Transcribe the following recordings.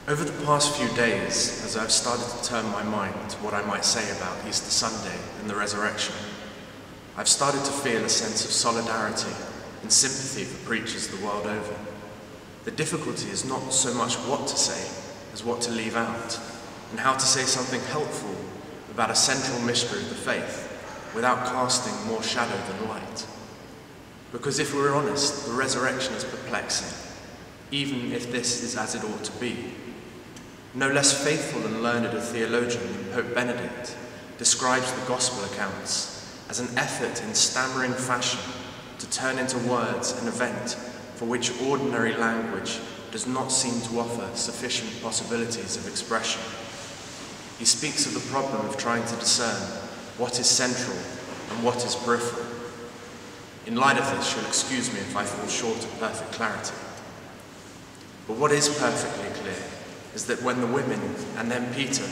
Over the past few days, as I've started to turn my mind to what I might say about Easter Sunday and the resurrection, I've started to feel a sense of solidarity and sympathy for preachers the world over. The difficulty is not so much what to say as what to leave out, and how to say something helpful about a central mystery of the faith without casting more shadow than light. Because if we're honest, the resurrection is perplexing, even if this is as it ought to be. No less faithful and learned a theologian than Pope Benedict describes the Gospel accounts as an effort in stammering fashion to turn into words an event for which ordinary language does not seem to offer sufficient possibilities of expression. He speaks of the problem of trying to discern what is central and what is peripheral. In light of this, you'll excuse me if I fall short of perfect clarity. But what is perfectly clear is that when the women, and then Peter,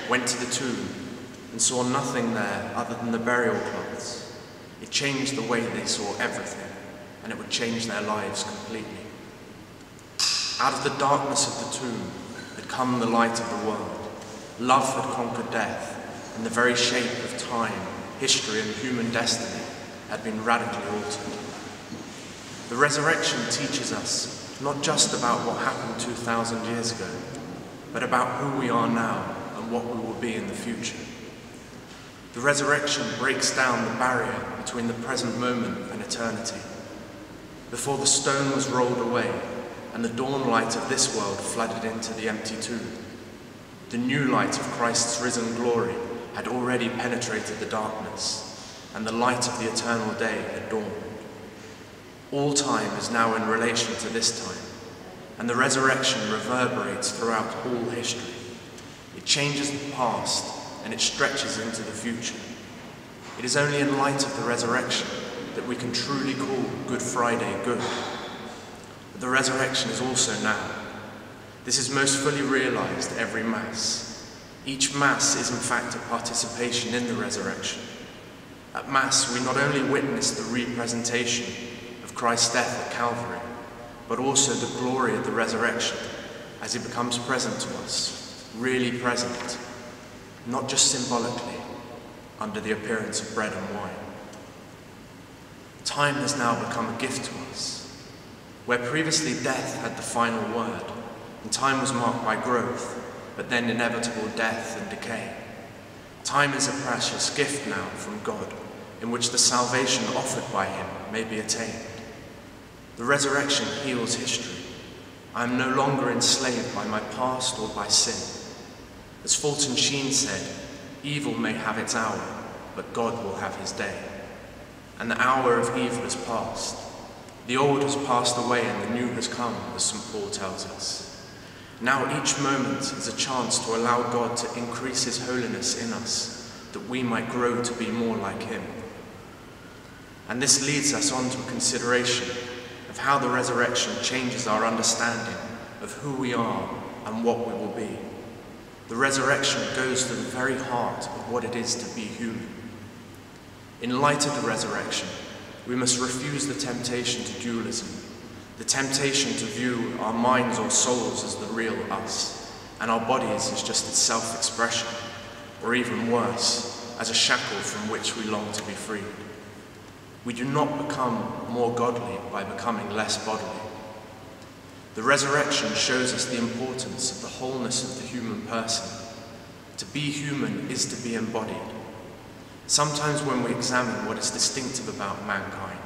went to the tomb and saw nothing there other than the burial cloths, it changed the way they saw everything, and it would change their lives completely. Out of the darkness of the tomb had come the light of the world. Love had conquered death, and the very shape of time, history, and human destiny had been radically altered. The resurrection teaches us not just about what happened 2,000 years ago, but about who we are now and what we will be in the future. The resurrection breaks down the barrier between the present moment and eternity. Before the stone was rolled away and the dawn light of this world flooded into the empty tomb, the new light of Christ's risen glory had already penetrated the darkness, and the light of the eternal day had dawned. All time is now in relation to this time, and the resurrection reverberates throughout all history. It changes the past, and it stretches into the future. It is only in light of the resurrection that we can truly call Good Friday good. But the resurrection is also now. This is most fully realized every Mass. Each Mass is in fact a participation in the resurrection. At Mass, we not only witness the representation of Christ's death at Calvary, but also the glory of the resurrection as it becomes present to us, really present, not just symbolically, under the appearance of bread and wine. Time has now become a gift to us. Where previously death had the final word, and time was marked by growth, but then inevitable death and decay. Time is a precious gift now from God, in which the salvation offered by him may be attained. The resurrection heals history. I am no longer enslaved by my past or by sin. As Fulton Sheen said, evil may have its hour, but God will have his day. And the hour of evil is past. The old has passed away and the new has come, as St. Paul tells us. Now each moment is a chance to allow God to increase his holiness in us, that we might grow to be more like him. And this leads us on to a consideration of how the resurrection changes our understanding of who we are and what we will be. The resurrection goes to the very heart of what it is to be human. In light of the resurrection, we must refuse the temptation to dualism, the temptation to view our minds or souls as the real us, and our bodies as just its self-expression, or even worse, as a shackle from which we long to be freed. We do not become more godly by becoming less bodily. The resurrection shows us the importance of the wholeness of the human person. To be human is to be embodied. Sometimes when we examine what is distinctive about mankind,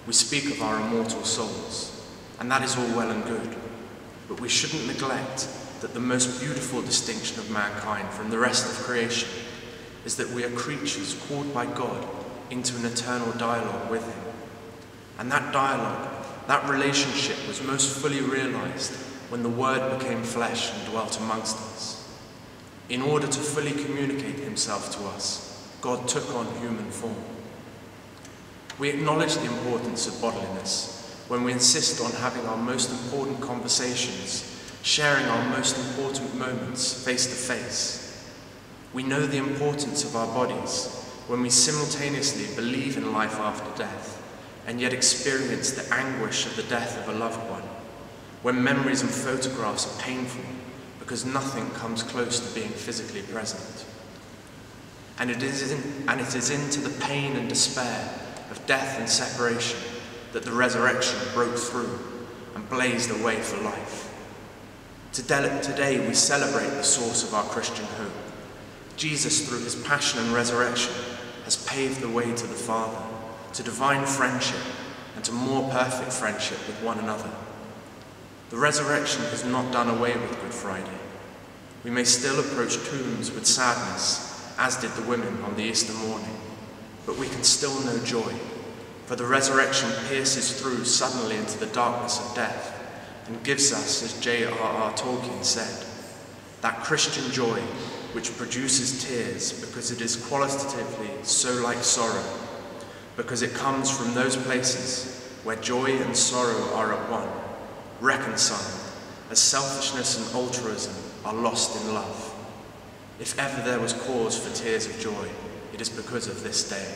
we speak of our immortal souls, and that is all well and good. But we shouldn't neglect that the most beautiful distinction of mankind from the rest of creation is that we are creatures called by God into an eternal dialogue with him. And that dialogue, that relationship was most fully realized when the Word became flesh and dwelt amongst us. In order to fully communicate himself to us, God took on human form. We acknowledge the importance of bodilessness when we insist on having our most important conversations, sharing our most important moments face to face. We know the importance of our bodies when we simultaneously believe in life after death and yet experience the anguish of the death of a loved one, when memories and photographs are painful because nothing comes close to being physically present. And it is into the pain and despair of death and separation that the resurrection broke through and blazed a way for life. Today we celebrate the source of our Christian hope. Jesus, through his passion and resurrection, has paved the way to the Father, to divine friendship, and to more perfect friendship with one another. The resurrection has not done away with Good Friday. We may still approach tombs with sadness, as did the women on the Easter morning, but we can still know joy, for the resurrection pierces through suddenly into the darkness of death and gives us, as J.R.R. Tolkien said, that Christian joy which produces tears because it is qualitatively so like sorrow, because it comes from those places where joy and sorrow are at one, reconciled, as selfishness and altruism are lost in love. If ever there was cause for tears of joy, it is because of this day.